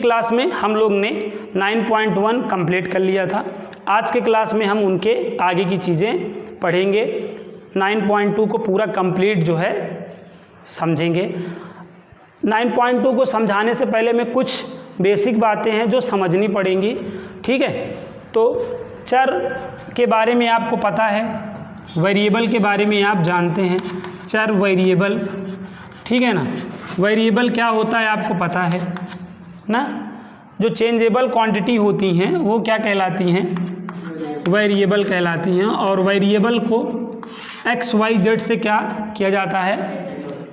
Class में हम लोग ने 9.1 कंप्लीट कर लिया था। आज के क्लास में हम उनके आगे की चीज़ें पढ़ेंगे। 9.2 को पूरा कंप्लीट जो है समझेंगे। 9.2 को समझाने से पहले में कुछ बेसिक बातें हैं जो समझनी पड़ेंगी, ठीक है। तो चर के बारे में आपको पता है, वेरिएबल के बारे में आप जानते हैं, चर वेरिएबल, ठीक है ना। वेरिएबल क्या होता है आपको पता है ना। जो चेंजेबल क्वांटिटी होती हैं वो क्या कहलाती हैं, वेरिएबल कहलाती हैं। और वेरिएबल को एक्स वाई जेड से क्या किया जाता है,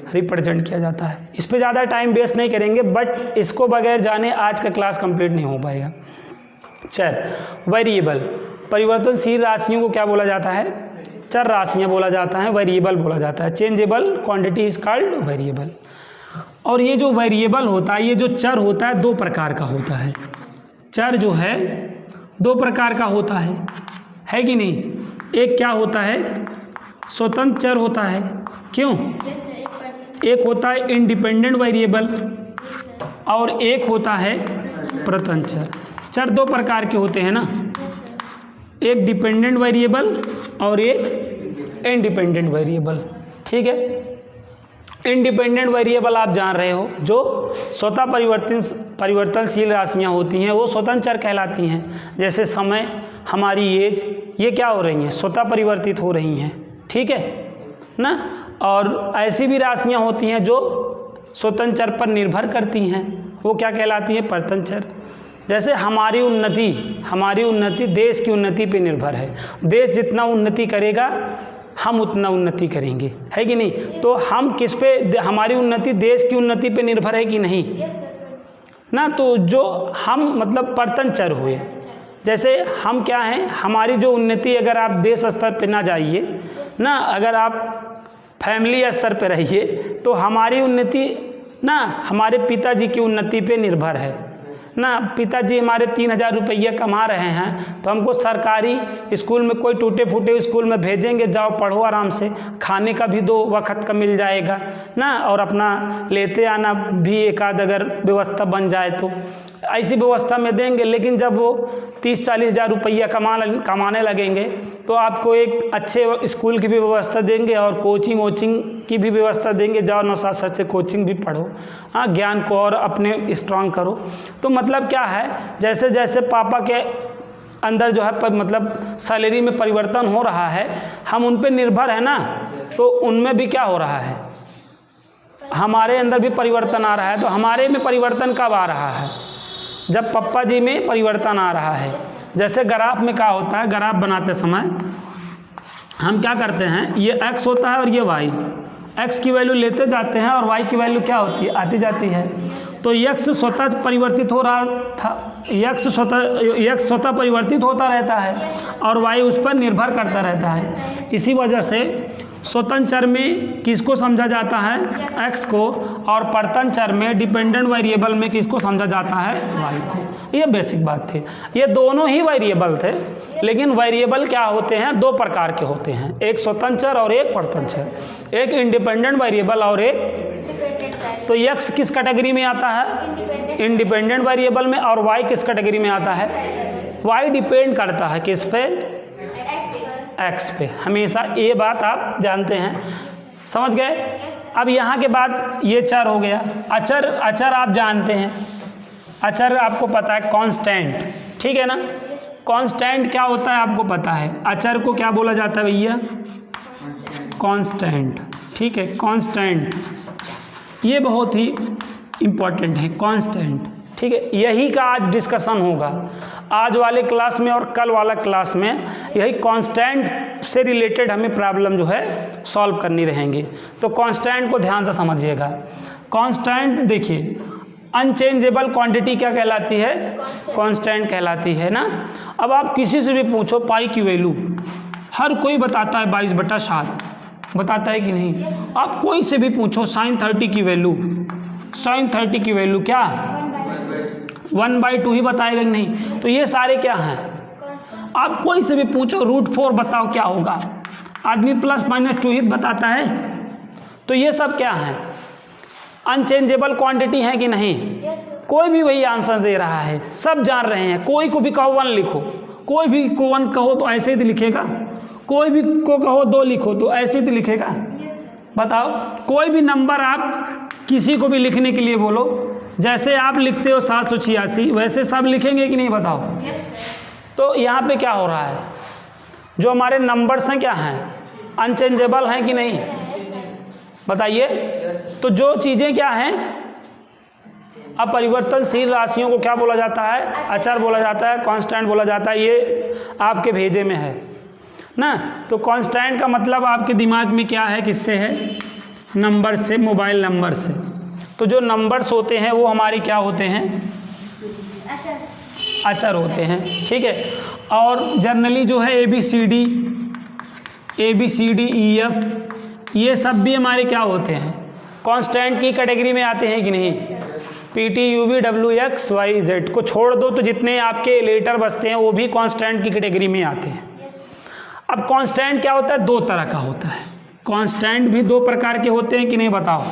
रिप्रेजेंट किया जाता है। इस पे ज़्यादा टाइम वेस्ट नहीं करेंगे, बट इसको बगैर जाने आज का क्लास कंप्लीट नहीं हो पाएगा। चर वेरिएबल, परिवर्तनशील राशियों को क्या बोला जाता है, चर राशियाँ बोला जाता है, वेरिएबल बोला जाता है। Changeable quantity is called variable. और ये जो वेरिएबल होता है, ये जो चर होता है दो प्रकार का होता है। चर जो है दो प्रकार का होता है कि नहीं। एक क्या होता है, स्वतंत्र चर होता है। क्यों, एक होता है इंडिपेंडेंट वेरिएबल और एक होता है स्वतंत्र चर। चर दो प्रकार के होते हैं ना, एक डिपेंडेंट वेरिएबल और एक इंडिपेंडेंट वेरिएबल, ठीक है। इंडिपेंडेंट वेरिएबल आप जान रहे हो, जो स्वतः परिवर्तनशील राशियाँ होती हैं वो स्वतंत्र चर कहलाती हैं। जैसे समय, हमारी एज, ये क्या हो रही हैं, स्वतः परिवर्तित हो रही हैं, ठीक है ना। और ऐसी भी राशियाँ होती हैं जो स्वतंत्र चर पर निर्भर करती हैं, वो क्या कहलाती हैं, परतंत्र चर। जैसे हमारी उन्नति देश की उन्नति पे निर्भर है। देश जितना उन्नति करेगा हम उतना उन्नति करेंगे, है कि नहीं। तो हम किस पे, हमारी उन्नति देश की उन्नति पे निर्भर है कि नहीं ना। तो जो हम मतलब परतंत्र चर हुए, जैसे हम क्या हैं, हमारी जो उन्नति, अगर आप देश स्तर पे ना जाइए ना, अगर आप फैमिली स्तर पे रहिए तो हमारी उन्नति ना हमारे पिताजी की उन्नति पे निर्भर है ना। पिताजी हमारे 3,000 रुपया कमा रहे हैं तो हमको सरकारी स्कूल में, कोई टूटे फूटे स्कूल में भेजेंगे, जाओ पढ़ो आराम से, खाने का भी 2 वक्त का मिल जाएगा ना, और अपना लेते आना भी एक आध अगर व्यवस्था बन जाए तो ऐसी व्यवस्था में देंगे। लेकिन जब वो 30-40 हज़ार रुपया कमाने लगेंगे तो आपको एक अच्छे स्कूल की भी व्यवस्था देंगे और कोचिंग की भी व्यवस्था देंगे, जाओ ना साथ से कोचिंग भी पढ़ो, हाँ, ज्ञान को और अपने स्ट्रांग करो। तो मतलब क्या है, जैसे जैसे पापा के अंदर जो है मतलब सैलरी में परिवर्तन हो रहा है, हम उन पर निर्भर है ना, तो उनमें भी क्या हो रहा है, हमारे अंदर भी परिवर्तन आ रहा है। तो हमारे में परिवर्तन कब आ रहा है, जब पप्पा जी में परिवर्तन आ रहा है। जैसे ग्राफ में क्या होता है, ग्राफ बनाते समय हम क्या करते हैं, ये x होता है और ये y, x की वैल्यू लेते जाते हैं और y की वैल्यू क्या होती है, आती जाती है। तो x स्वतः परिवर्तित हो रहा था, x स्वतः परिवर्तित होता रहता है और y उस पर निर्भर करता रहता है। इसी वजह से स्वतंत्र चर में किसको समझा जाता है, x को, और परतंत्र चर में डिपेंडेंट वेरिएबल में किसको समझा जाता है, y को। ये बेसिक बात थी। ये दोनों ही वेरिएबल थे, लेकिन वेरिएबल क्या होते हैं, दो प्रकार के होते हैं, एक स्वतंत्र चर और एक परतंत्र चर, एक इंडिपेंडेंट वेरिएबल और एक। तो x किस कैटेगरी में आता है, इंडिपेंडेंट वेरिएबल में, और y किस कैटेगरी में आता है, y डिपेंड करता है किस पे, x पे। हमेशा ये बात आप जानते हैं, समझ गए। अब यहाँ के बाद ये चर हो गया। अचर आप जानते हैं, अचर आपको पता है कांस्टेंट, ठीक है ना। कांस्टेंट क्या होता है आपको पता है, अचर को क्या बोला जाता है भैया, कांस्टेंट, ठीक है। कांस्टेंट ये बहुत ही इम्पोर्टेंट है, कांस्टेंट, ठीक है। यही का आज डिस्कशन होगा, आज वाले क्लास में और कल वाला क्लास में यही कांस्टेंट से रिलेटेड हमें प्रॉब्लम जो है सॉल्व करनी रहेंगी। तो कांस्टेंट को ध्यान से समझिएगा। कांस्टेंट देखिए, अनचेंजेबल क्वांटिटी क्या कहलाती है, कांस्टेंट कहलाती है ना। अब आप किसी से भी पूछो पाई की वैल्यू, हर कोई बताता है 22/7, बताता है कि नहीं। आप कोई से भी पूछो sin 30 की वैल्यू, sin 30 की वैल्यू क्या 1/2 ही बताएगा कि नहीं। तो ये सारे क्या हैं, आप कोई से भी पूछो √4 बताओ क्या होगा, आदमी +-2 ही बताता है। तो ये सब क्या है, अनचेंजेबल क्वांटिटी है कि नहीं, कोई भी वही आंसर दे रहा है, सब जान रहे हैं। कोई को भी कहो 1 लिखो, कोई भी को 1 कहो तो ऐसे ही लिखेगा, कोई भी को कहो 2 लिखो तो ऐसे ही लिखेगा। बताओ, कोई भी नंबर आप किसी को भी लिखने के लिए बोलो, जैसे आप लिखते हो 786 वैसे सब लिखेंगे कि नहीं? बताओ। तो यहाँ पे क्या हो रहा है, जो हमारे नंबर्स हैं क्या हैं, अनचेंजेबल हैं कि नहीं? बताइए। तो जो चीज़ें क्या हैं, अपरिवर्तनशील राशियों को क्या बोला जाता है? अचर बोला जाता है, कांस्टेंट बोला जाता है। ये आपके भेजे में है ना। तो कांस्टेंट का मतलब आपके दिमाग में क्या है, किससे है? नंबर से, मोबाइल नंबर से। तो जो नंबर्स होते हैं वो हमारे क्या होते हैं? अचर होते हैं, ठीक है। और जनरली जो है ABCD, EF, ये सब भी हमारे क्या होते हैं? कांस्टेंट की कैटेगरी में आते हैं कि नहीं? PT, UV, WX, Y, Z को छोड़ दो तो जितने आपके लेटर बचते हैं वो भी कांस्टेंट की कैटेगरी में आते हैं। अब कांस्टेंट क्या होता है? 2 तरह का होता है। कांस्टेंट भी 2 प्रकार के होते हैं कि नहीं? बताओ।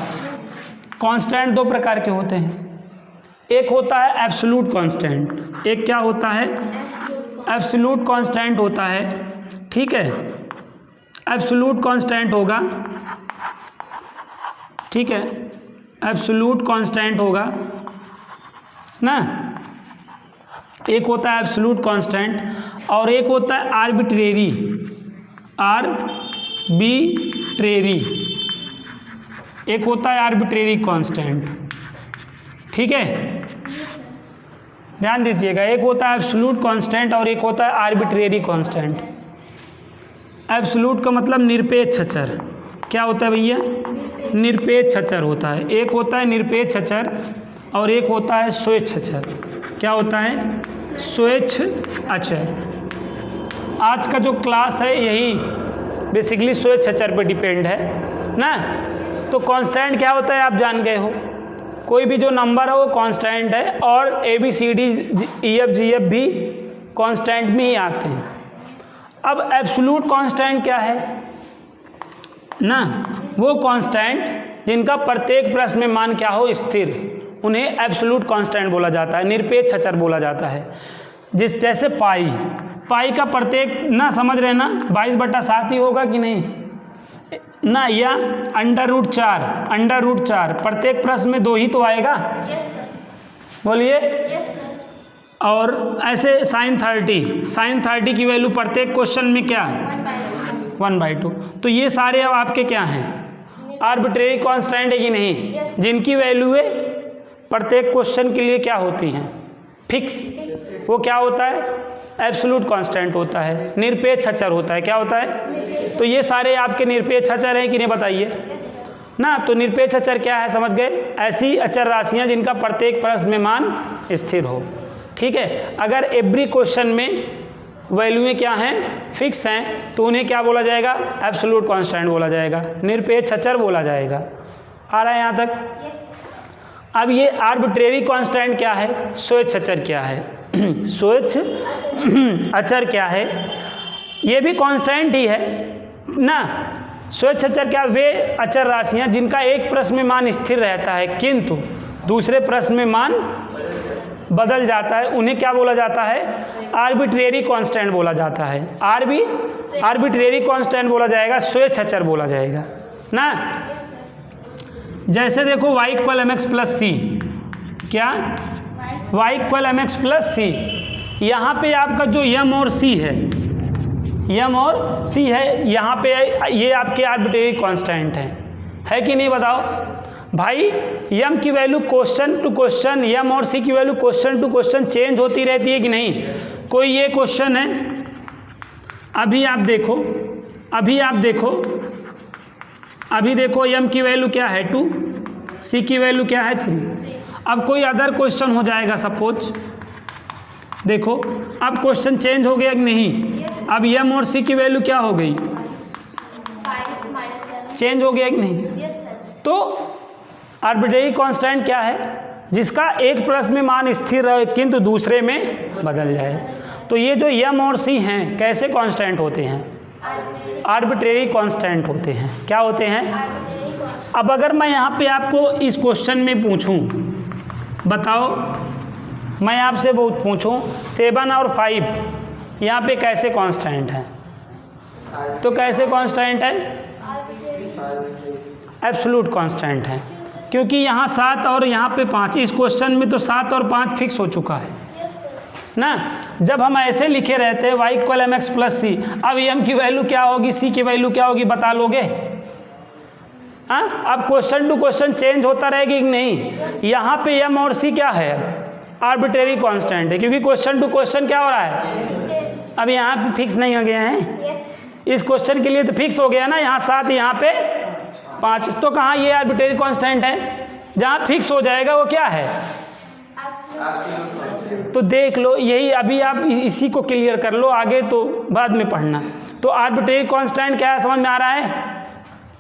कांस्टेंट 2 प्रकार के होते हैं। एक होता है एब्सोल्यूट कांस्टेंट, एक क्या होता है? एब्सोल्यूट कांस्टेंट होता है, ठीक है। एब्सोल्यूट कांस्टेंट होगा, ठीक है, एब्सोल्यूट कांस्टेंट होगा ना। एक होता है एब्सोल्यूट कांस्टेंट और एक होता है आर्बिट्रेरी, एक होता है आर्बिट्रेरी कांस्टेंट, ठीक है। ध्यान दीजिएगा, एक होता है एब्सोल्यूट कांस्टेंट और एक होता है आर्बिट्रेरी कांस्टेंट। एब्सोल्यूट का मतलब निरपेक्ष अचर। क्या होता है भैया? निरपेक्ष अचर होता है। एक होता है निरपेक्ष अचर और एक होता है स्वेच्छ अचर। क्या होता है? स्वेच्छ अचर। आज का जो क्लास है यही बेसिकली स्वेच्छ अचर पे डिपेंड है ना। तो कांस्टेंट क्या होता है आप जान गए हो। कोई भी जो नंबर है वो कांस्टेंट है और ABCD, EF, GF भी कांस्टेंट में ही आते हैं। अब एब्सोल्यूट कांस्टेंट क्या है ना? वो कांस्टेंट जिनका प्रत्येक प्रश्न में मान क्या हो? स्थिर, उन्हें एब्सोल्यूट कांस्टेंट बोला जाता है, निरपेक्ष अचर बोला जाता है। जैसे पाई का प्रत्येक ना, समझ रहे ना, 22/7 ही होगा कि नहीं ना, या अंडर रूट 4 प्रत्येक प्रश्न में 2 ही तो आएगा। Yes sir. बोलिए। Yes sir. और ऐसे sin 30 की वैल्यू प्रत्येक क्वेश्चन में क्या? 1/2। तो ये सारे अब आपके क्या हैं? आर्बिट्रेरी कांस्टेंट है कि नहीं? जिनकी वैल्यू है प्रत्येक क्वेश्चन के लिए क्या होती हैं? फिक्स। वो क्या होता है? एब्सोल्यूट कांस्टेंट होता है, निरपेक्ष अचर होता है। क्या होता है? तो ये सारे आपके निरपेक्ष अचर हैं कि नहीं? बताइए ना। तो निरपेक्ष अचर क्या है, समझ गए? ऐसी अचर राशियां जिनका प्रत्येक प्रश्न में मान स्थिर हो, ठीक है। अगर एवरी क्वेश्चन में वैल्यूएं क्या हैं? फिक्स हैं, तो उन्हें क्या बोला जाएगा? एब्सोल्यूट कांस्टेंट बोला जाएगा, निरपेक्ष अचर बोला जाएगा। आ रहा है यहाँ तक? अब ये आर्बिट्रेरी कांस्टेंट क्या है? स्वेच्छ अचर क्या है? स्वेच्छ अचर क्या है? ये भी कांस्टेंट ही है ना। स्वेच्छ अचर क्या? वे अचर राशियां जिनका एक प्रश्न में मान स्थिर रहता है किंतु दूसरे प्रश्न में मान बदल जाता है, उन्हें क्या बोला जाता है? आर्बिट्रेरी कांस्टेंट बोला जाता है। आर्बिट्रेरी कांस्टेंट बोला जाएगा, स्वेच्छ अचर बोला जाएगा ना। जैसे देखो y = mx + c, क्या? y = mx + c। यहाँ पे आपका जो m और c है, यहाँ पे ये आपके आर्बिट्रेरी कांस्टेंट है कि नहीं? बताओ भाई। m की value question to question, m और c की value question to question change होती रहती है कि नहीं? कोई ये क्वेश्चन है, अभी आप देखो m की वैल्यू क्या है? 2, c की वैल्यू क्या है? 3। अब कोई अदर क्वेश्चन हो जाएगा सपोज, देखो अब क्वेश्चन चेंज हो गया कि नहीं? अब m और c की वैल्यू क्या हो गई? चेंज हो गया कि नहीं? तो आर्बिट्रेरी कांस्टेंट क्या है? जिसका एक प्रश्न में मान स्थिर रहे किंतु दूसरे में बदल जाए। तो ये जो m और c हैं कैसे कांस्टेंट होते हैं? आर्बिट्रेरी कांस्टेंट होते हैं। क्या होते हैं? अब अगर मैं यहाँ पे आपको इस क्वेश्चन में पूछूं बताओ, मैं आपसे बहुत पूछूं 7 और 5 यहाँ पे कैसे कांस्टेंट है? तो कैसे कांस्टेंट है? एब्सोल्यूट कांस्टेंट है, क्योंकि यहाँ 7 और यहाँ पे 5, इस क्वेश्चन में तो 7 और 5 फिक्स हो चुका है ना। जब हम ऐसे लिखे रहते हैं y equal M X plus C, अब m की वैल्यू क्या होगी, c की वैल्यू क्या होगी, बता लोगे? हाँ, अब क्वेश्चन टू क्वेश्चन चेंज होता रहेगा कि नहीं? यहाँ पे m और c क्या है? आर्बिट्रेरी कांस्टेंट है, क्योंकि क्वेश्चन टू क्वेश्चन क्या हो रहा है? अब यहाँ पे फिक्स नहीं हो गया है, इस क्वेश्चन के लिए तो फिक्स हो गया ना, यहाँ 7 यहाँ पे 5, तो कहाँ ये आर्बिट्रेरी कांस्टेंट है? जहाँ फिक्स हो जाएगा वो क्या है? तो देख लो, यही अभी आप इसी को क्लियर कर लो, आगे तो बाद में पढ़ना। तो आर्बिट्रेरी कांस्टेंट क्या है, समझ में आ रहा है?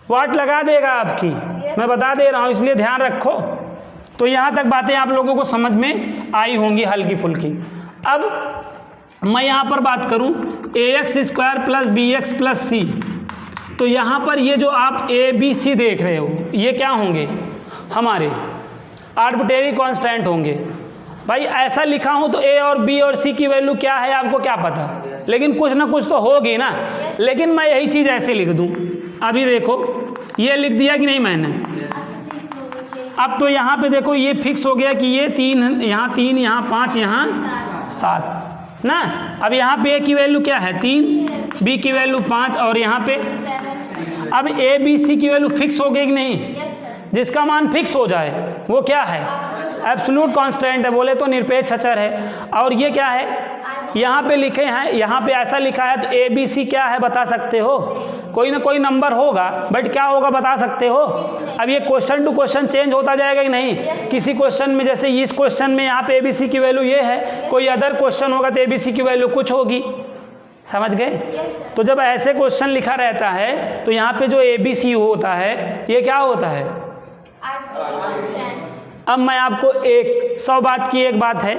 वाट लगा देगा आपकी, मैं बता दे रहा हूँ, इसलिए ध्यान रखो। तो यहाँ तक बातें आप लोगों को समझ में आई होंगी हल्की फुल्की। अब मैं यहाँ पर बात करूँ ax² + bx + c, तो यहाँ पर ये जो आप a b c देख रहे हो, ये क्या होंगे? हमारे आर्बिट्रेरी कांस्टेंट होंगे। भाई ऐसा लिखा हूँ तो a और b और c की वैल्यू क्या है आपको क्या पता, लेकिन कुछ ना कुछ तो होगी ना। लेकिन मैं यही चीज़ ऐसे लिख दूँ, अभी देखो ये लिख दिया कि नहीं मैंने? अब तो यहाँ पे देखो ये फिक्स हो गया कि ये 3 यहाँ 3 यहाँ 5 यहाँ 7 ना। अब यहाँ पे a की वैल्यू क्या है? 3, b की वैल्यू 5 और यहाँ पे अब a b c की वैल्यू फिक्स हो गई कि नहीं? जिसका मान फिक्स हो जाए वो क्या है? एब्सोल्यूट कांस्टेंट है, बोले तो निरपेक्ष अचर है। और ये क्या है? यहाँ पे लिखे हैं, यहाँ पे ऐसा लिखा है, तो ए बी सी क्या है बता सकते हो? कोई ना कोई नंबर होगा, बट क्या होगा बता सकते हो? अब ये क्वेश्चन टू क्वेश्चन चेंज होता जाएगा कि नहीं? किसी क्वेश्चन में, जैसे इस क्वेश्चन में यहाँ पे ए बी सी की वैल्यू ये है, कोई अदर क्वेश्चन होगा तो ए बी सी की वैल्यू कुछ होगी, समझ गए? तो जब ऐसे क्वेश्चन लिखा रहता है तो यहाँ पे जो ए बी सी होता है ये क्या होता है? अब मैं आपको 100 बात की एक बात है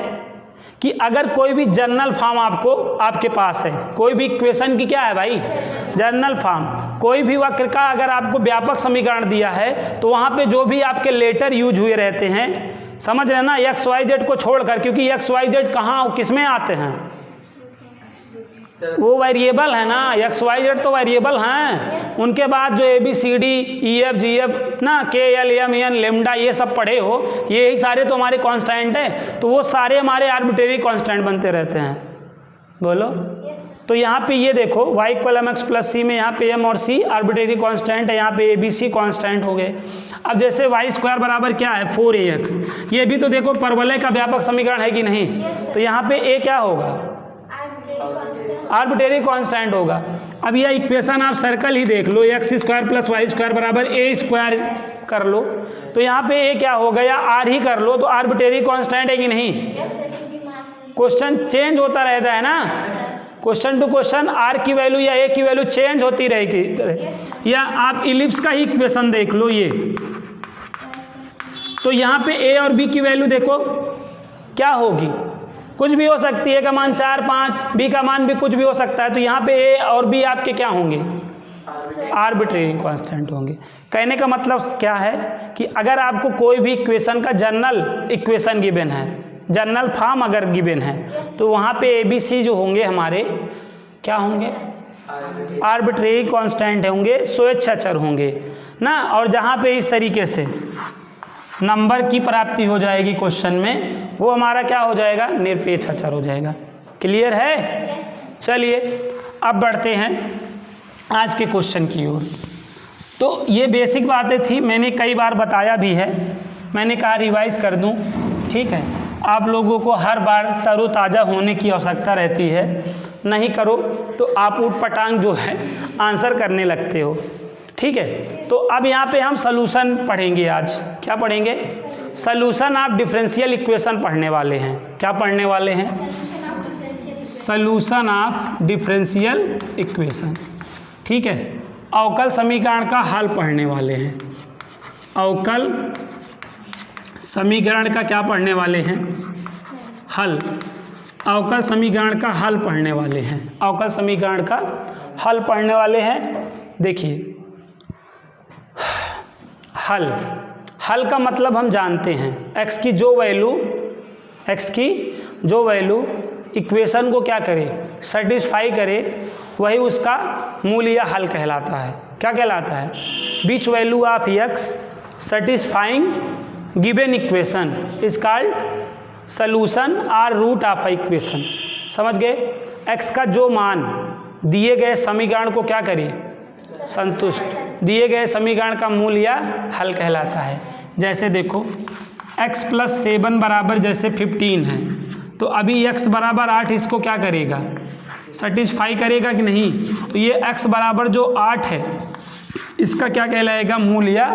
कि अगर कोई भी जनरल फॉर्म आपके पास है, कोई भी इक्वेशन की क्या है भाई? जनरल फॉर्म, कोई भी वक्र का अगर आपको व्यापक समीकरण दिया है तो वहाँ पे जो भी आपके लेटर यूज हुए रहते हैं, समझ रहे ना, एक्स वाई जेड को छोड़कर, क्योंकि एक्स वाई जेड कहाँ किस में आते हैं? वो वेरिएबल है ना, एक्स वाई जेड तो वेरिएबल हैं। उनके बाद जो A B C D E F G F ना, K L M N lambda ये सब पढ़े हो, ये सारे तो हमारे कांस्टेंट हैं, तो वो सारे हमारे आर्बिट्रेरी कांस्टेंट बनते रहते हैं। बोलो। तो यहाँ पे ये देखो y equal M X plus C में यहाँ पे m और c आर्बिट्रेरी कांस्टेंट है, यहाँ पे a b c कांस्टेंट हो गए। अब जैसे y² बराबर क्या है? 4ax, ये भी तो देखो परवलय का व्यापक समीकरण है कि नहीं? तो यहाँ पे a क्या होगा? आर्बिट्रेरी कांस्टेंट होगा। अब यह इक्वेशन आप सर्कल ही देख लो, x² + y² बराबर a² कर लो, तो यहाँ पे a क्या होगा, या r ही कर लो, तो आर्बिट्रेरी कांस्टेंट है कि नहीं? क्वेश्चन चेंज होता रहता है ना, क्वेश्चन टू क्वेश्चन r की वैल्यू या a की वैल्यू चेंज होती रहेगी। या आप इलिप्स का ही इक्वेशन देख लो ये, तो यहाँ पे a और b की वैल्यू देखो क्या होगी, कुछ भी हो सकती है, a का मान 4 5, b का मान भी कुछ भी हो सकता है। तो यहाँ पे a और b आपके क्या होंगे? आर्बिट्रेरी कांस्टेंट होंगे। कहने का मतलब क्या है कि अगर आपको कोई भी इक्वेशन का जनरल इक्वेशन गिवन है, जनरल फॉर्म अगर गिवन है, तो वहाँ पे ए बी सी जो होंगे हमारे क्या होंगे? आर्बिट्रेरी कांस्टेंट होंगे, स्वेच्छाचर होंगे ना। और जहाँ पे इस तरीके से नंबर की प्राप्ति हो जाएगी क्वेश्चन में, वो हमारा क्या हो जाएगा? निरपेक्ष अचर हो जाएगा। क्लियर है? चलिए अब बढ़ते हैं आज के क्वेश्चन की ओर। तो ये बेसिक बातें थी, मैंने कई बार बताया भी है, मैंने कहा रिवाइज कर दूं, ठीक है? आप लोगों को हर बार तरोताज़ा होने की आवश्यकता रहती है, नहीं करो तो आप ऊटपटांग जो है आंसर करने लगते हो, ठीक है? तो अब यहाँ पे हम सलूशन पढ़ेंगे आज। क्या पढ़ेंगे? सलूशन ऑफ डिफरेंशियल इक्वेशन पढ़ने वाले हैं। क्या पढ़ने वाले हैं? सलूशन ऑफ डिफरेंशियल इक्वेशन, ठीक है? अवकल समीकरण का हल पढ़ने वाले हैं। अवकल समीकरण का क्या पढ़ने वाले हैं? हल। अवकल समीकरण का हल पढ़ने वाले हैं। अवकल समीकरण का हल पढ़ने वाले हैं। देखिए हल, हल का मतलब हम जानते हैं, x की जो वैल्यू इक्वेशन को क्या करे, सेटिस्फाई करे, वही उसका मूल या हल कहलाता है। क्या कहलाता है? Which value of x satisfying given equation is called solution और रूट ऑफ इक्वेशन। समझ गए? x का जो मान दिए गए समीकरण को क्या करे, संतुष्ट, दिए गए समीकरण का मूल या हल कहलाता है। जैसे देखो x + 7 बराबर जैसे 15 है, तो अभी x बराबर 8 इसको क्या करेगा, सेटिस्फाई करेगा कि नहीं? तो ये x बराबर जो 8 है इसका क्या कहलाएगा, मूल या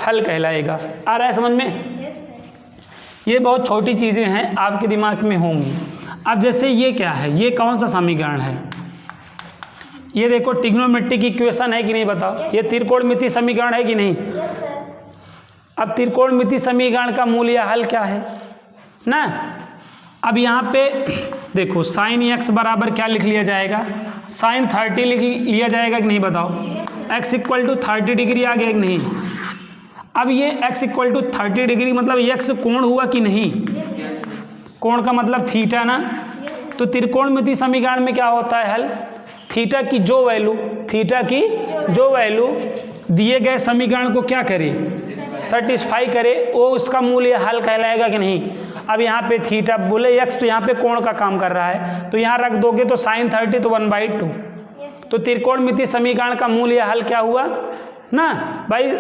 हल कहलाएगा। आ रहा है समझ में? Yes sir. ये बहुत छोटी चीज़ें हैं, आपके दिमाग में होंगी। अब जैसे ये क्या है, ये कौन सा समीकरण है? ये देखो ट्रिग्नोमेट्रिक इक्वेशन है कि नहीं बताओ? ये त्रिकोणमिति समीकरण है कि नहीं? Yes sir. अब त्रिकोणमिति समीकरण का मूल या हल क्या है ना? अब यहाँ पे देखो साइन x बराबर क्या लिख लिया जाएगा, साइन 30 लिख लिया जाएगा कि नहीं बताओ? x = 30 डिग्री आ गया कि नहीं? अब ये x = 30 डिग्री मतलब x कोण हुआ कि नहीं? कोण का मतलब थीटा ना। तो त्रिकोणमिति समीकरण में क्या होता है हल? थीटा की जो वैल्यू दिए गए समीकरण को क्या करे, सेटिस्फाई करे, वो उसका मूल या हल कहलाएगा कि नहीं? अब यहाँ पे थीटा बोले x, तो यहाँ पे कोण का काम कर रहा है, तो यहाँ रख दोगे तो साइन 30 तो 1/2। तो त्रिकोणमिति समीकरण का मूल या हल क्या हुआ ना भाई?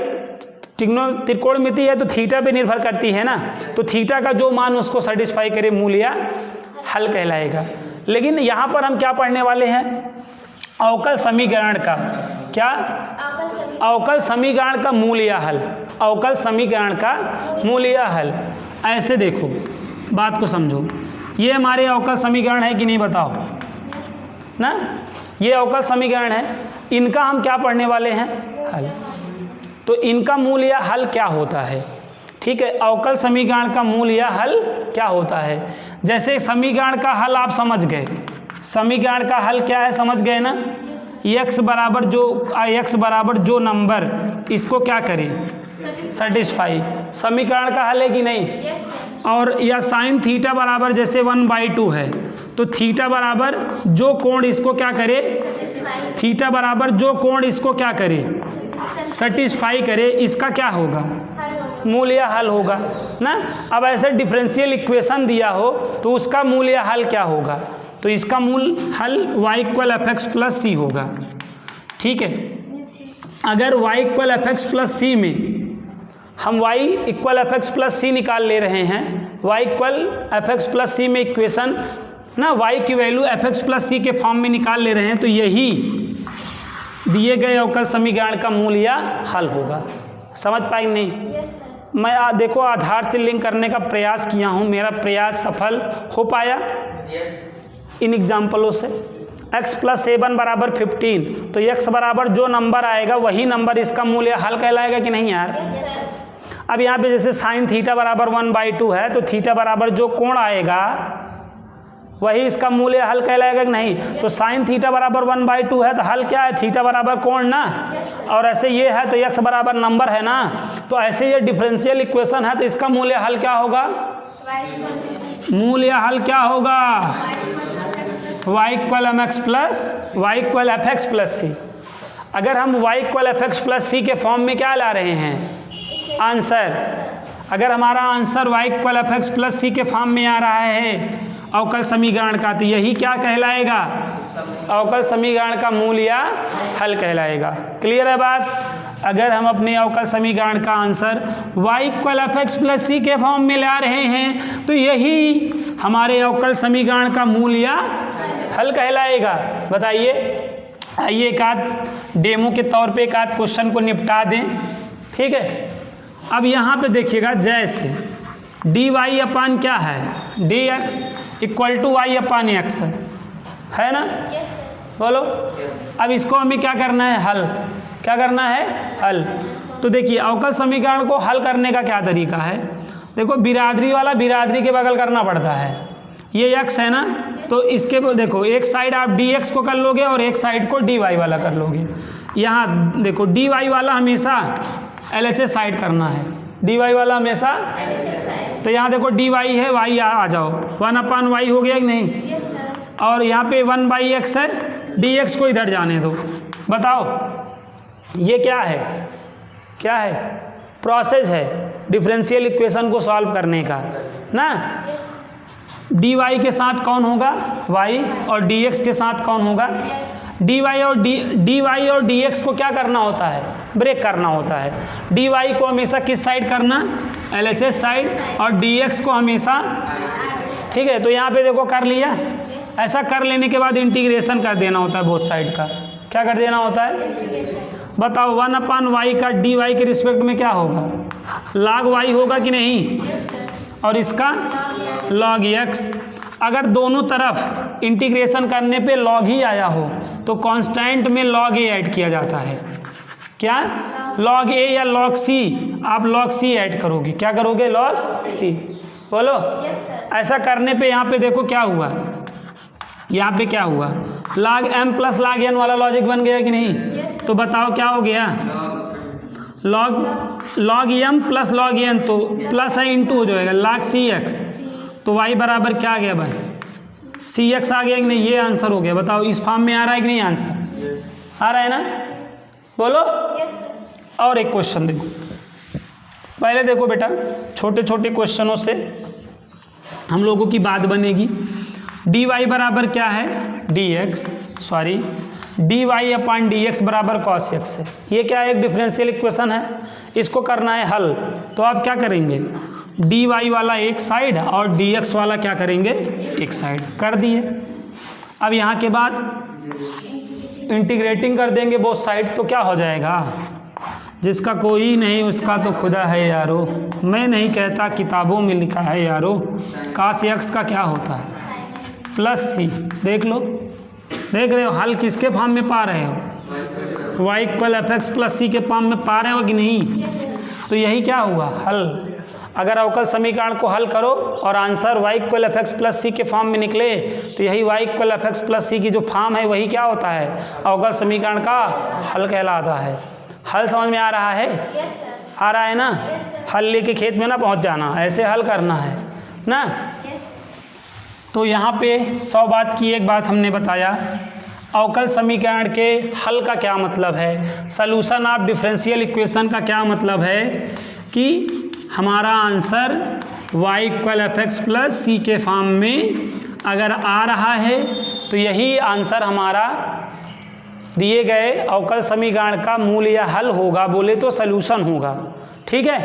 त्रिकोणमिति है तो थीटा पे निर्भर करती है ना, तो थीटा का जो मान उसको सेटिस्फाई करे मूल या हल कहलाएगा। लेकिन यहाँ पर हम क्या पढ़ने वाले हैं, अवकल समीकरण का क्या, अवकल समीकरण का मूल या हल, अवकल समीकरण का मूल या हल। ऐसे देखो बात को समझो, ये हमारे अवकल समीकरण है कि नहीं बताओ ना? ये अवकल समीकरण है, इनका हम क्या पढ़ने वाले हैं, हल। तो इनका मूल या हल क्या होता है? ठीक है, अवकल समीकरण का मूल या हल क्या होता है? जैसे समीकरण का हल आप समझ गए, समीकरण का हल क्या है समझ गए ना? x बराबर जो नंबर इसको क्या करे, सेटिस्फाई, समीकरण का हल है कि नहीं? और या साइन थीटा बराबर जैसे 1/2 है, तो थीटा बराबर जो कोण इसको क्या करे, थीटा बराबर जो कोण इसको क्या करे, सेटिस्फाई करे, इसका क्या होगा, मूल या हल होगा ना। अब ऐसे डिफरेंशियल इक्वेशन दिया हो तो उसका मूल या हल क्या होगा? तो इसका मूल हल y = fx + c होगा। ठीक है, अगर y = fx + c में हम y = fx + c निकाल ले रहे हैं, y = fx + c में इक्वेशन ना y की वैल्यू fx + c के फॉर्म में निकाल ले रहे हैं, तो यही दिए गए अवकल समीकरण का मूल या हल होगा। समझ पाए नहीं? मैं देखो आधार से लिंक करने का प्रयास किया हूँ, मेरा प्रयास सफल हो पाया इन एग्जाम्पलों से। x + 7 बराबर 15, तो x बराबर जो नंबर आएगा वही नंबर इसका मूल या हल कहलाएगा कि नहीं यार? अब यहाँ पे जैसे साइन थीटा बराबर 1/2 है, तो थीटा बराबर जो कोण आएगा वही इसका मूल या हल कहलाएगा कि नहीं? तो साइन थीटा बराबर 1/2 है, तो हल क्या है, थीटा बराबर कोण ना। और ऐसे ये है तो x बराबर नंबर है ना, तो ऐसे ये डिफरेंशियल इक्वेशन है, तो इसका मूल या हल क्या होगा, मूल या हल क्या होगा, y = mx + y = fx + c। अगर हम y = fx + c के फॉर्म में क्या ला रहे हैं, आंसर, अगर हमारा आंसर y = fx + c के फॉर्म में आ रहा है अवकल समीकरण का, तो यही क्या कहलाएगा, अवकल समीकरण का मूल या हल कहलाएगा। क्लियर है बात? अगर हम अपने अवकल समीकरण का आंसर y = fx + c के फॉर्म में ला रहे हैं, तो यही हमारे अवकल समीकरण का मूल या हल कहलाएगा। बताइए, आइए एक आध डेमो के तौर पे एक आध क्वेश्चन को निपटा दें। ठीक है, अब यहाँ पे देखिएगा, जैसे dy क्या है, dx = y/x है ना, बोलो। अब इसको हमें क्या करना है, हल, क्या करना है, हल। तो देखिए अवकल समीकरण को हल करने का क्या तरीका है, देखो बिरादरी वाला बिरादरी के बगल करना पड़ता है, ये x है ना, तो इसके देखो एक साइड आप dx को कर लोगे और एक साइड को dy वाला कर लोगे। यहाँ देखो dy वाला हमेशा LHS साइड करना है, डी वाई वाला हमेशा, तो यहाँ देखो डी वाई है, वाई आ जाओ, 1/y हो गया कि नहीं, यस सर। और यहाँ पे 1/x है, डी एक्स को इधर जाने दो। बताओ ये क्या है, क्या है, प्रोसेस है डिफरेंशियल इक्वेशन को सॉल्व करने का ना। डी वाई के साथ कौन होगा, y, और डी एक्स के साथ कौन होगा, डी वाई और डी एक्स को क्या करना होता है, ब्रेक करना होता है। डी वाई को हमेशा किस साइड करना, LHS साइड, और डी एक्स को हमेशा, ठीक है। तो यहाँ पे देखो कर लिया, ऐसा कर लेने के बाद इंटीग्रेशन कर देना होता है बोथ साइड का। क्या कर देना होता है, बताओ 1/y का डी वाई के रिस्पेक्ट में क्या होगा, log y होगा कि नहीं, और इसका log x। अगर दोनों तरफ इंटीग्रेशन करने पे log ही आया हो तो कांस्टेंट में log a ऐड किया जाता है। क्या, log a या log c, आप log c ऐड करोगे, क्या करोगे, log c, बोलो। ऐसा करने पे यहाँ पे देखो क्या हुआ, यहाँ पे क्या हुआ, log m plus log n वाला लॉजिक बन गया कि नहीं। तो बताओ क्या हो गया, log m plus log n, तो प्लस है इंटू हो जाएगा log cx, तो y बराबर क्या आ गया भाई, cx आ गया कि नहीं, ये आंसर हो गया। बताओ इस फॉर्म में आ रहा है कि नहीं आंसर, आ रहा है ना, बोलो। और एक क्वेश्चन देखो, पहले देखो बेटा, छोटे छोटे क्वेश्चनों से हम लोगों की बात बनेगी। डी वाई बराबर क्या है, d x, sorry d y upon d x बराबर कॉस एक्स है। ये क्या है, एक डिफरेंशियल इक्वेशन है, इसको करना है हल। तो आप क्या करेंगे, डी वाई वाला एक साइड और डी एक्स वाला क्या करेंगे, एक साइड कर दिए। अब यहाँ के बाद इंटीग्रेटिंग कर देंगे बोथ साइड, तो क्या हो जाएगा, जिसका कोई नहीं उसका तो खुदा है यारो, मैं नहीं कहता किताबों में लिखा है यारो, काश एक्स का क्या होता है, प्लस सी। देख लो, देख रहे हो हल किसके फॉर्म में पा रहे हो, y equal F X plus C के फॉर्म में पा रहे हो कि नहीं। तो यही क्या हुआ, हल। अगर अवकल समीकरण को हल करो और answer y equal F X plus C के फॉर्म में निकले, तो यही y equal F X plus C की जो फॉर्म है वही क्या होता है, अवकल समीकरण का हल कहलाता है। हल समझ में आ रहा है, आ रहा है ना। हल लेके खेत में ना पहुंच जाना, ऐसे हल करना है ना। तो यहाँ पे 100 बात की एक बात हमने बताया, अवकल समीकरण के हल का क्या मतलब है, सॉल्यूशन ऑफ डिफरेंशियल इक्वेशन का क्या मतलब है, कि हमारा answer y equal F X plus C के फॉर्म में अगर आ रहा है तो यही आंसर हमारा दिए गए अवकल समीकरण का मूल या हल होगा, बोले तो सॉल्यूशन होगा। ठीक है।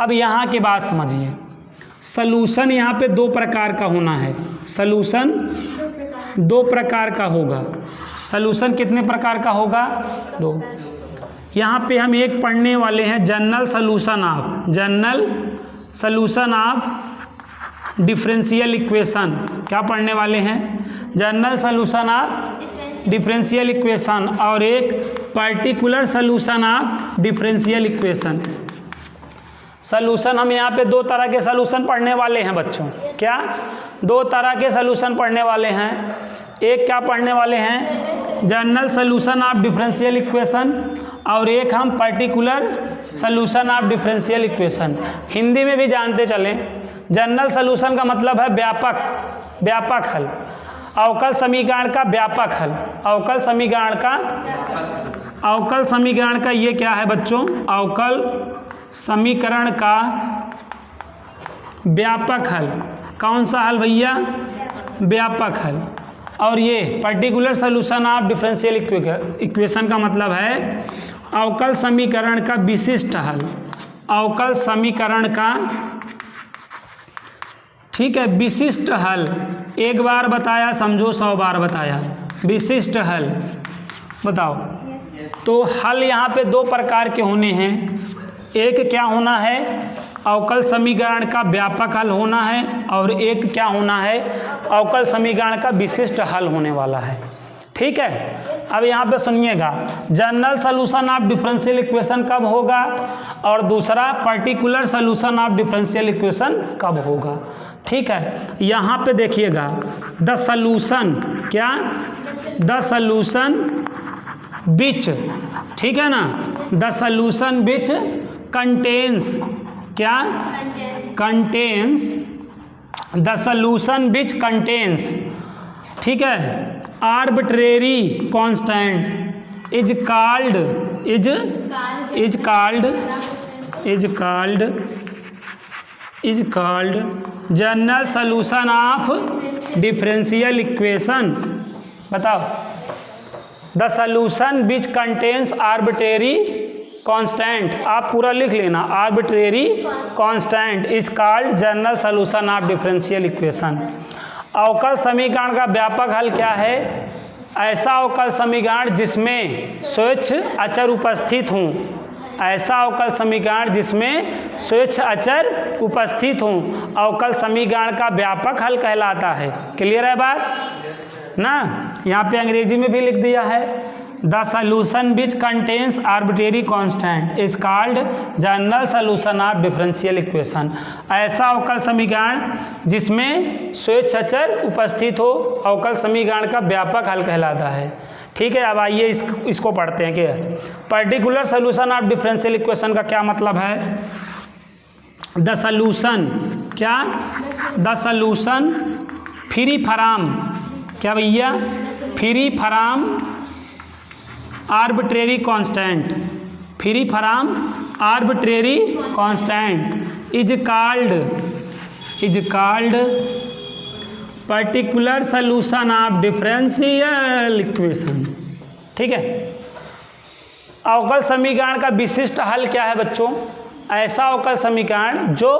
अब यहाँ की बात समझिए, सॉल्यूशन यहाँ पे दो प्रकार का होना है, सॉल्यूशन दो प्रकार का होगा। सॉल्यूशन कितने प्रकार का होगा, दो। यहाँ पे हम एक पढ़ने वाले हैं general solution of differential equation. क्या पढ़ने वाले हैं, general solution of differential equation, और एक particular solution of differential equation. Solution हम यहाँ पे दो तरह के सॉल्यूशन पढ़ने वाले हैं बच्चों। क्या, दो तरह के सॉल्यूशन पढ़ने वाले हैं। एक क्या पढ़ने वाले हैं, general solution of differential equation, और एक हम particular solution of differential equation. Hindi में भी जानते चलें, जनरल सॉल्यूशन का मतलब है व्यापक हल, अवकल समीकरण का व्यापक हल। अवकल समीकरण का ये क्या है बच्चों, अवकल समीकरण का व्यापक हल। कौन सा हल भैया, व्यापक हल। और ये particular solution of differential equation का मतलब है अवकल समीकरण का विशिष्ट हल। अवकल समीकरण का, ठीक है, विशिष्ट हल। एक बार बताया समझो, 100 बार बताया, विशिष्ट हल। बताओ, तो हल यहाँ पे दो प्रकार के होने हैं। एक क्या होना है, अवकल समीकरण का व्यापक हल होना है, और एक क्या होना है, अवकल समीकरण का विशिष्ट हल होने वाला है। ठीक है। अब यहाँ पे सुनिएगा, general solution of differential equation कब होगा, और दूसरा particular solution of differential equation कब होगा। ठीक है। यहाँ पे देखिएगा, द सॉल्यूशन, क्या, द सॉल्यूशन विच, ठीक है ना, द सॉल्यूशन विच कंटेन्स क्या? Contains the solution which contains, ठीक है, arbitrary constant is called general solution of differential equation. बताओ, the solution which contains arbitrary constant, आप पूरा लिख लेना, arbitrary constant is called general solution of differential equation. अवकल समीकरण का व्यापक हल क्या है? ऐसा अवकल समीकरण जिसमें स्वेच्छ अचर उपस्थित हों, ऐसा अवकल समीकरण जिसमें स्वेच्छ अचर उपस्थित हों अवकल समीकरण का व्यापक हल कहलाता है। क्लियर है बात ना? यहाँ पे अंग्रेजी में भी लिख दिया है, the solution which contains arbitrary constant is called general solution of differential equation. ऐसा अवकल समीकरण जिसमें स्वेच्छ अचर उपस्थित हो अवकल समीकरण का व्यापक हल कहलाता है। ठीक है, अब आइए इसको पढ़ते हैं कि particular solution of differential equation का क्या मतलब है। द सॉल्यूशन, क्या? द सॉल्यूशन फ्री फ्रॉम, क्या भैया? Free from arbitrary constant, free from arbitrary constant is called particular solution of differential equation. ठीक है, अवकल समीकरण का विशिष्ट हल क्या है बच्चों? ऐसा अवकल समीकरण जो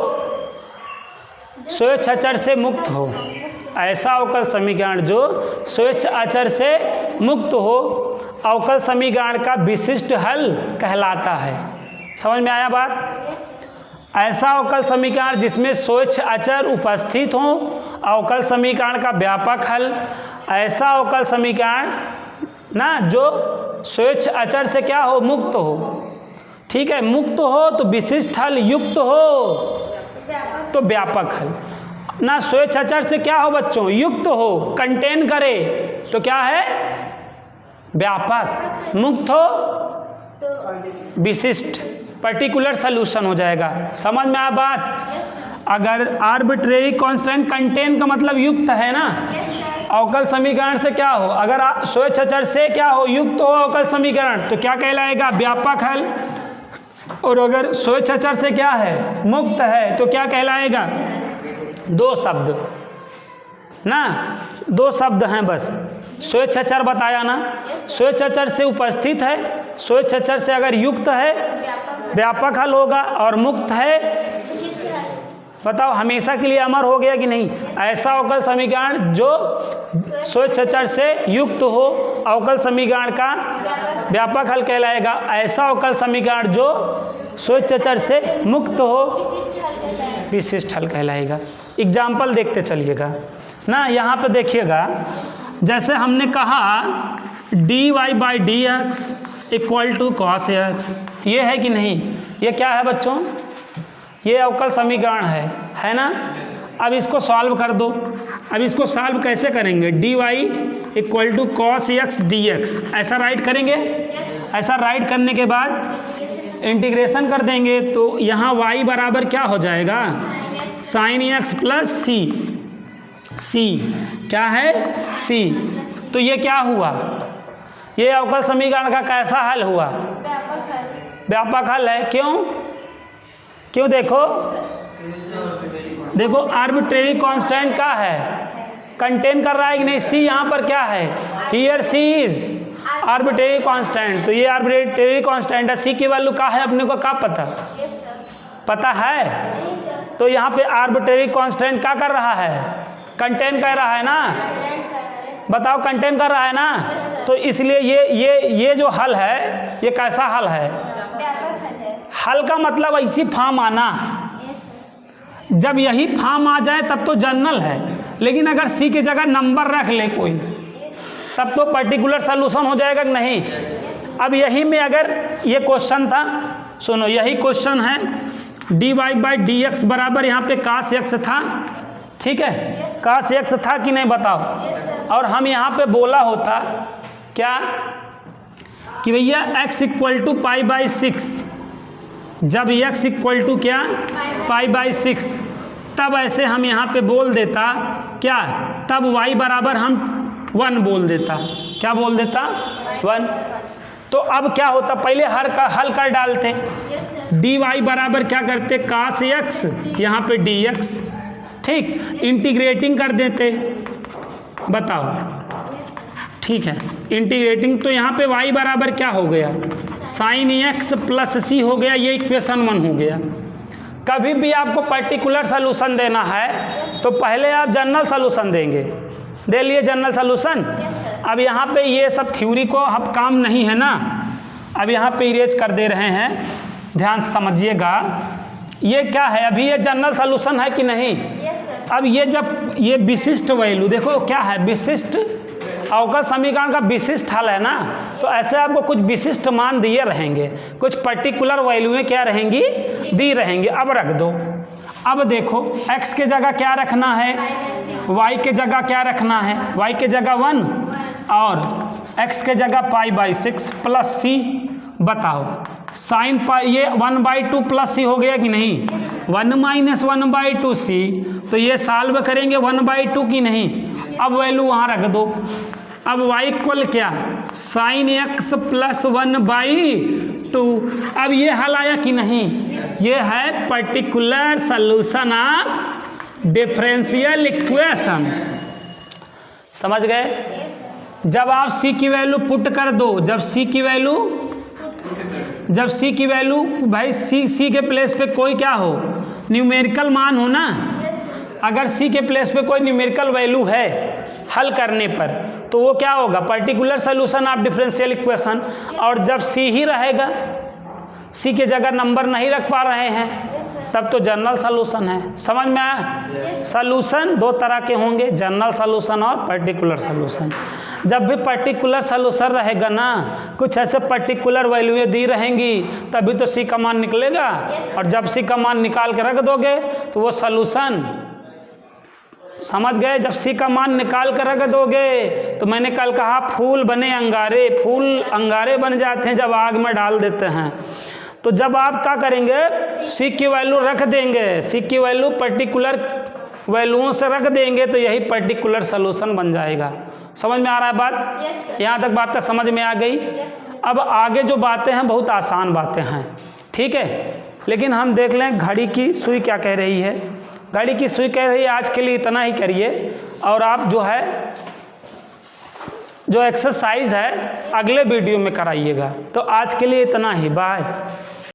स्वेच्छ अचर से मुक्त हो, ऐसा अवकल समीकरण जो स्वेच्छ अचर से मुक्त हो अवकल समीकरण का विशिष्ट हल कहलाता है। समझ में आया बात? ऐसा अवकल समीकरण जिसमें स्वेच्छ अचर उपस्थित हो अवकल समीकरण का व्यापक हल, ऐसा अवकल समीकरण ना जो स्वेच्छ अचर से क्या हो? मुक्त हो। ठीक है, मुक्त हो तो विशिष्ट हल, युक्त हो तो व्यापक हल। ना स्वेच्छ अचर से क्या हो बच्चों? युक्त हो, कंटेन करे तो क्या है? व्यापक। मुक्त हो विशिष्ट, पर्टिकुलर सॉल्यूशन हो जाएगा। समझ में आया बात? अगर आर्बिट्रेरी कांस्टेंट कंटेन का मतलब युक्त है ना, अवकल समीकरण से क्या हो? अगर स्वेच्छ अचर से क्या हो? युक्त हो अवकल समीकरण तो क्या कहलाएगा? व्यापक हल। और अगर स्वेच्छ अचर से क्या है? मुक्त है तो क्या कहलाएगा? दो शब्द ना, दो शब्द हैं बस। स्वेच्छ अचर बताया ना, स्वेच्छ अचर से उपस्थित है, स्वेच्छ अचर से अगर युक्त है व्यापक हल होगा, और मुक्त है बताओ हमेशा के लिए अमर हो गया कि नहीं? ऐसा अवकल समीकरण जो स्वेच्छ अचर से युक्त हो अवकल समीकरण का व्यापक हल कहलाएगा। ऐसा अवकल समीकरण जो स्वेच्छ अचर से मुक्त हो विशिष्ट हल कहलाएगा। एग्जाम्पल देखते चलिएगा ना, यहाँ पे देखिएगा, जैसे हमने कहा dy/dx = cos x, ये है कि नहीं? ये क्या है बच्चों? ये अवकल समीकरण है ना? अब इसको सॉल्व कर दो। अब इसको सॉल्व कैसे करेंगे? dy = cos x dx, ऐसा राइट करेंगे। ऐसा राइट करने के बाद इंटीग्रेशन कर देंगे तो यहाँ y बराबर क्या हो जाएगा? sin x + c, क्या है? c। तो ये क्या हुआ? ये अवकल समीकरण का कैसा हल हुआ? व्यापक हल है। क्यों? देखो आर्बिट्रेरी कांस्टेंट का है, कंटेन कर रहा है कि नहीं? c यहाँ पर क्या है? Here c is arbitrary constant, तो ये आर्बिट्रेरी कांस्टेंट है। c की वैल्यू क्या है अपने को क्या पता? पता है? तो यहाँ पे आर्बिट्रेरी कांस्टेंट क्या कर रहा है? कंटेन कर रहा है ना? बताओ, कंटेन कर रहा है ना? तो इसलिए ये जो हल है ये कैसा हल है? हल का मतलब ऐसी फॉर्म आना, जब यही फॉर्म आ जाए तब तो जनरल है, लेकिन अगर सी की जगह नंबर रख ले कोई तब तो पर्टिकुलर सॉल्यूशन हो जाएगा कि नहीं? अब यही में अगर ये क्वेश्चन था, सुनो यही क्वेश्चन है, dy/dx बराबर यहाँ पे cos x था, ठीक है? cos x था कि नहीं बताओ? और हम यहाँ पे बोला होता क्या कि भैया x = π/6, जब x इक्वल टू क्या π/6, तब ऐसे हम यहाँ पे बोल देता क्या, तब y बराबर हम 1 बोल देता। क्या बोल देता? 1। तो अब क्या होता, पहले हल कर डालते, dy बराबर क्या करते, cos x, यहाँ पे dx, ठीक, इंटीग्रेटिंग कर देते। बताओ, ठीक है, इंटीग्रेटिंग, तो यहाँ पे y बराबर क्या हो गया, sin x प्लस सी हो गया, ये इक्वेशन 1 हो गया। कभी भी आपको पर्टिकुलर सलूशन देना है तो पहले आप जनरल सलूशन देंगे। दे लिए जनरल सलूशन। अब यहाँ पे ये सब थ्योरी को अब काम नहीं है ना, अब यहाँ पे इरेज कर दे रहे हैं, ध्यान से समझिएगा। ये क्या है, अभी ये जनरल सलूशन है कि नहीं? अब ये जब ये विशिष्ट वैल्यू देखो क्या है, विशिष्ट अवकल समीकरण का विशिष्ट हल है ना, तो ऐसे आपको कुछ विशिष्ट मान दिए रहेंगे, कुछ पर्टिकुलर वैल्यूएं क्या रहेंगी, दी रहेंगी। अब रख दो। अब देखो x के जगह क्या रखना है, y के जगह क्या रखना है, y के जगह 1 और x के जगह π/6 प्लस c। बताओ साइन पाई, ये 1/2 प्लस सी हो गया कि नहीं, 1 - 1/2 सी, तो ये सॉल्व करेंगे 1/2 की नहीं। अब वैल्यू वहाँ रख दो। अब y इक्वल क्या, साइन x प्लस 1/2। अब ये हल आया कि नहीं, ये है particular solution of differential equation. समझ गए? जब आप c की वैल्यू पुट कर दो, जब c की वैल्यू भाई c के प्लेस पे कोई क्या हो, न्यूमेरिकल मान हो ना, अगर c के प्लेस पे कोई न्यूमेरिकल वैल्यू है हल करने पर, तो वो क्या होगा, particular solution of differential equation. और जब c ही रहेगा, c के जगह नंबर नहीं रख पा रहे हैं, तब तो जनरल सलूशन है। समझ में आया? सलूशन दो तरह के होंगे, जनरल सलूशन और पर्टिकुलर सलूशन। जब भी पर्टिकुलर सलूशन रहेगा ना, कुछ ऐसे पर्टिकुलर वैल्यूएं दी रहेंगी, तभी तो सी का मान निकलेगा। और जब सी का मान निकाल के रख दोगे तो वो सलूशन, समझ गए? जब सी का मान निकाल कर रख दोगे, तो मैंने कल कहा फूल बने अंगारे, फूल अंगारे बन जाते हैं जब आग में डाल देते हैं। तो जब आप क्या करेंगे, सी की वैल्यू रख देंगे, सी की वैल्यू पर्टिकुलर वैल्यूओं से रख देंगे, तो यही पर्टिकुलर सलूशन बन जाएगा। समझ में आ रहा है बात? यहाँ तक बात समझ में आ गई? अब आगे जो बातें हैं बहुत आसान बातें हैं, ठीक है, लेकिन हम देख लें घड़ी की सुई क्या कह रही है। घड़ी की सुई कह रही है आज के लिए इतना ही करिए, और आप जो है जो एक्सरसाइज है अगले वीडियो में कराइएगा। तो आज के लिए इतना ही, बाय।